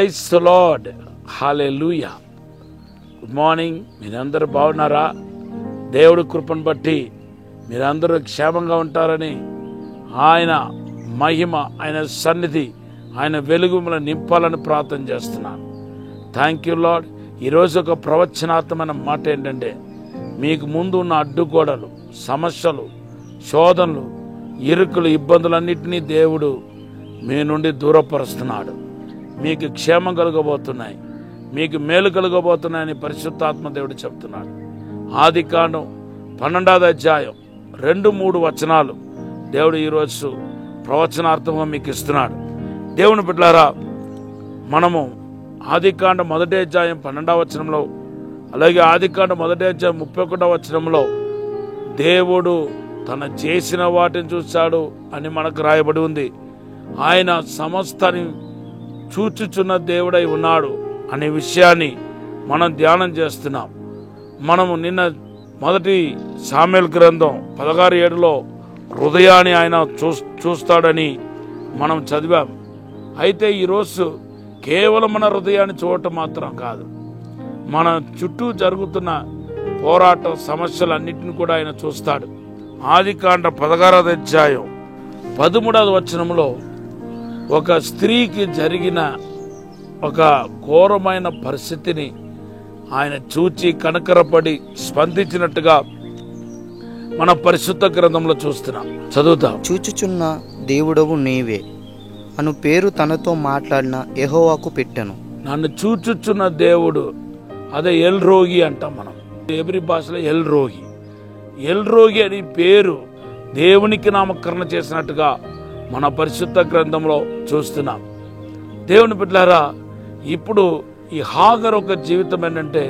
Praise the Lord, hallelujah. Good morning. మీరందరూ బాగున్నారా? దేవుడి కృపను బట్టి మీరందరూ క్షేమంగా ఉంటారని, ఆయన మహిమ, ఆయన సన్నిధి, ఆయన వెలుగు మిమ్మల్ని నింపాలని ప్రార్థన చేస్తున్నాను. Thank you lord. ఈరోజు ఒక ప్రవచనాత్మకమైన మాట ఏంటంటే, మీకు ముందు ఉన్న అడ్డుగోడలు, సమస్యలు, శోధనలు, ఇరుకులు, ఇబ్బందులన్నింటినీ దేవుడు మీ నుండి దూరపరుస్తున్నాడు. మీకు క్షేమం కలగబోతున్నాయి, మీకు మేలు కలగబోతున్నాయని పరిశుద్ధాత్మ దేవుడు చెప్తున్నాడు. ఆదికాండం 12వ అధ్యాయం 2-3 వచనాలు దేవుడు ఈరోజు ప్రవచనార్థంగా మీకు ఇస్తున్నాడు. దేవుని బిడ్డలారా, మనము ఆదికాండం 1వ అధ్యాయం 12వ వచనంలో, అలాగే ఆదికాండం 1వ అధ్యాయం 31వ వచనంలో దేవుడు తన చేసిన వాటిని చూశాడు అని మనకు రాయబడి ఉంది. ఆయన సమస్తాన్ని చూచుచున్న దేవుడై ఉన్నాడు అనే విషయాన్ని మనం ధ్యానం చేస్తున్నాం. మనము నిన్న 1 సామెల్ గ్రంథం 16:7లో హృదయాన్ని ఆయన చూస్తాడని మనం చదివాం. అయితే ఈరోజు కేవలం మన హృదయాన్ని చూడటం మాత్రం కాదు, మన చుట్టూ జరుగుతున్న పోరాట సమస్యలన్నింటినీ కూడా ఆయన చూస్తాడు. ఆదికాండ 16వ అధ్యాయం 13వ వచనంలో ఒక స్త్రీకి జరిగిన ఒక ఘోరమైన పరిస్థితిని ఆయన చూచి కనకరపడి స్పందించినట్టుగా మన పరిశుద్ధ గ్రంథంలో చూస్తున్నాం. చదువుతాం. చూచుచున్న దేవుడవు నీవే అను పేరు తనతో మాట్లాడిన యెహోవాకు పెట్టెను. నన్ను చూచుచున్న దేవుడు, అదే ఎల్ రోగి అంటాం మనం, ఎబ్రి భాషలో ఎల్ రోగి. ఎల్ రోగి అని పేరు దేవునికి నామకరణ చేసినట్టుగా మన పరిశుద్ధ గ్రంథంలో చూస్తున్నాం. దేవుని బిడ్డలారా, ఇప్పుడు ఈ హాగర్ ఒక జీవితం ఏంటంటే,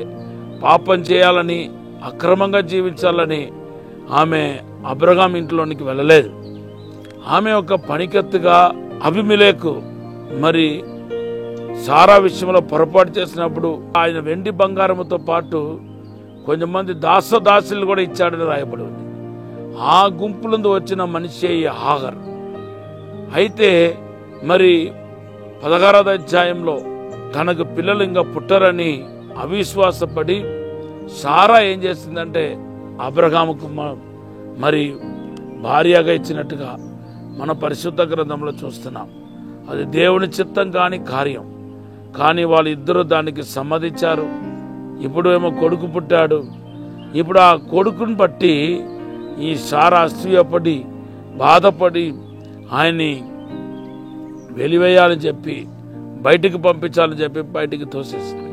పాపం చేయాలని, అక్రమంగా జీవించాలని ఆమె అబ్రహాం ఇంట్లోనికి వెళ్ళలేదు. ఆమె ఒక పనికత్తుగా అబీమెలెకు మరి సారా విషయంలో పొరపాటు చేసినప్పుడు ఆయన వెండి బంగారముతో పాటు కొంతమంది దాసదాసులు కూడా ఇచ్చాడని రాయబడి ఉంది. ఆ గుంపులందు వచ్చిన మనిషి ఈ హాగర్. అయితే మరి 16వ అధ్యాయంలో తనకు పిల్లలు ఇంకా పుట్టరని అవిశ్వాసపడి సారా ఏం చేసిందంటే అబ్రహాముకు మరి భార్యగా ఇచ్చినట్టుగా మన పరిశుద్ధ గ్రంథంలో చూస్తున్నాం. అది దేవుని చిత్తం కాని కార్యం. కానీ వాళ్ళిద్దరూ దానికి సమ్మతించారు. ఇప్పుడు ఏమో కొడుకు పుట్టాడు. ఇప్పుడు ఆ కొడుకుని బట్టి ఈ సారా అసూయపడి బాధపడి ఆయన్ని వెలివేయాలని చెప్పి, బయటికి పంపించాలని చెప్పి బయటికి తోసేసింది.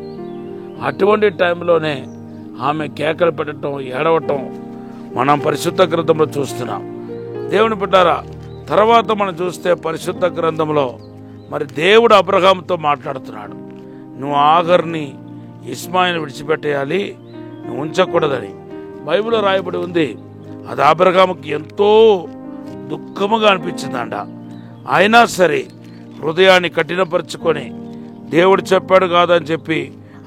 అటువంటి టైంలోనే ఆమె కేకలు పెట్టడం, ఏడవటం మనం పరిశుద్ధ గ్రంథంలో చూస్తున్నాం. దేవుని బిడ్డారా, తర్వాత మనం చూస్తే పరిశుద్ధ గ్రంథంలో మరి దేవుడు అబ్రహాముతో మాట్లాడుతున్నాడు. నువ్వు ఆగర్ని, ఇస్మాయిల్ని విడిచిపెట్టేయాలి, నువ్వు ఉంచకూడదని బైబిల్లో రాయబడి ఉంది. అది అబ్రహాముకి ఎంతో దుఃఖముగా అనిపించిందంట. అయినా సరే హృదయాన్ని కఠినపరుచుకొని దేవుడు చెప్పాడు కాదని చెప్పి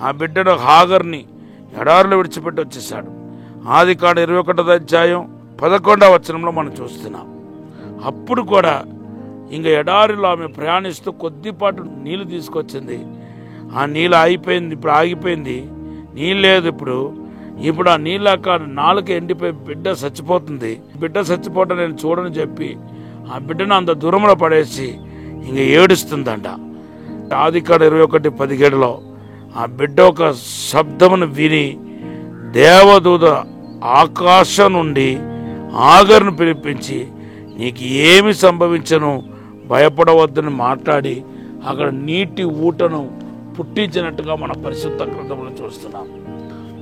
ఆ బిడ్డను హాగర్ని ఎడారిలో విడిచిపెట్టి వచ్చేసాడు. ఆదికాండం 21వ అధ్యాయం 11వ వచనంలో మనం చూస్తున్నాం. అప్పుడు కూడా ఇంకా ఎడారిలో ఆమె ప్రయాణిస్తూ కొద్దిపాటు నీళ్లు తీసుకొచ్చింది. ఆ నీళ్ళు అయిపోయింది, ఇప్పుడు ఆగిపోయింది, నీళ్ళు లేదు. ఇప్పుడు ఆ నీళ్ళక నాలుక ఎండిపోయి బిడ్డ చచ్చిపోతుంది. బిడ్డ చచ్చిపోవటం నేను చూడని చెప్పి ఆ బిడ్డను అంత దూరంలో పడేసి ఇంక ఏడుస్తుందంట. ఆదికాండం 21:17లో ఆ బిడ్డ ఒక శబ్దమును విని దేవదూత ఆకాశం నుండి ఆగర్ను పిలిపించి, నీకు ఏమి సంభవించను, భయపడవద్దని మాట్లాడి అక్కడ నీటి ఊటను పుట్టించినట్టుగా మన పరిశుద్ధ గ్రంథంలో చూస్తున్నాం.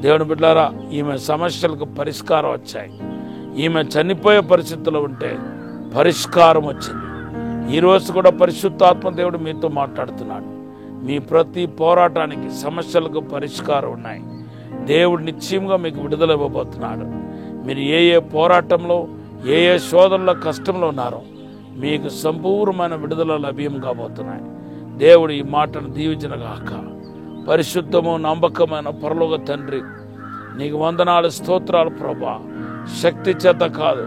దేవుని బిడ్డలారా, ఈమె సమస్యలకు పరిష్కారం వచ్చాయి. ఈమె చనిపోయే పరిస్థితుల్లో ఉంటే పరిష్కారం వచ్చింది. ఈరోజు కూడా పరిశుద్ధాత్మ దేవుడు మీతో మాట్లాడుతున్నాడు. మీ ప్రతి పోరాటానికి, సమస్యలకు పరిష్కారం ఉన్నాయి. దేవుడు నిశ్చయంగా మీకు విడుదల ఇవ్వబోతున్నాడు. మీరు ఏ పోరాటంలో, ఏ శోధనలో, కష్టంలో ఉన్నారో మీకు సంపూర్ణమైన విడుదల లభ్యం కాబోతున్నాయి. దేవుడు ఈ మాటను దీవించనగాక. పరిశుద్ధము నమ్మకమైన పరలోక తండ్రి, నీకు వందనాలు, స్తోత్రాలు ప్రభా. శక్తి చేత కాదు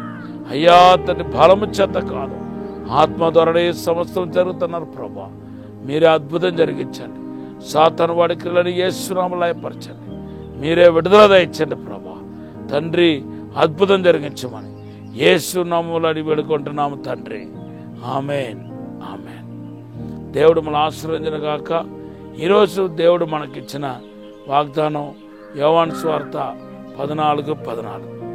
అయ్యా, తండ్రి బలము చేత కాదు, ఆత్మ ద్వారానే సమస్తం జరుగుతున్నారు ప్రభా. మీరే అద్భుతం జరిగించండి. సాతాను వాడి క్రియలను యేసునామములో లయపరచండి. మీరే విడుదల దయచండి ప్రభా. తండ్రి, అద్భుతం జరిగించమని యేసు నామములో అడిగి వేడుకుంటున్నాము తండ్రి. ఆమేన్, ఆమేన్. దేవుడు మన ఆశీర్వదించును గాక. ఈరోజు దేవుడు మనకిచ్చిన వాగ్దానం యోహాను సువార్త 14:14.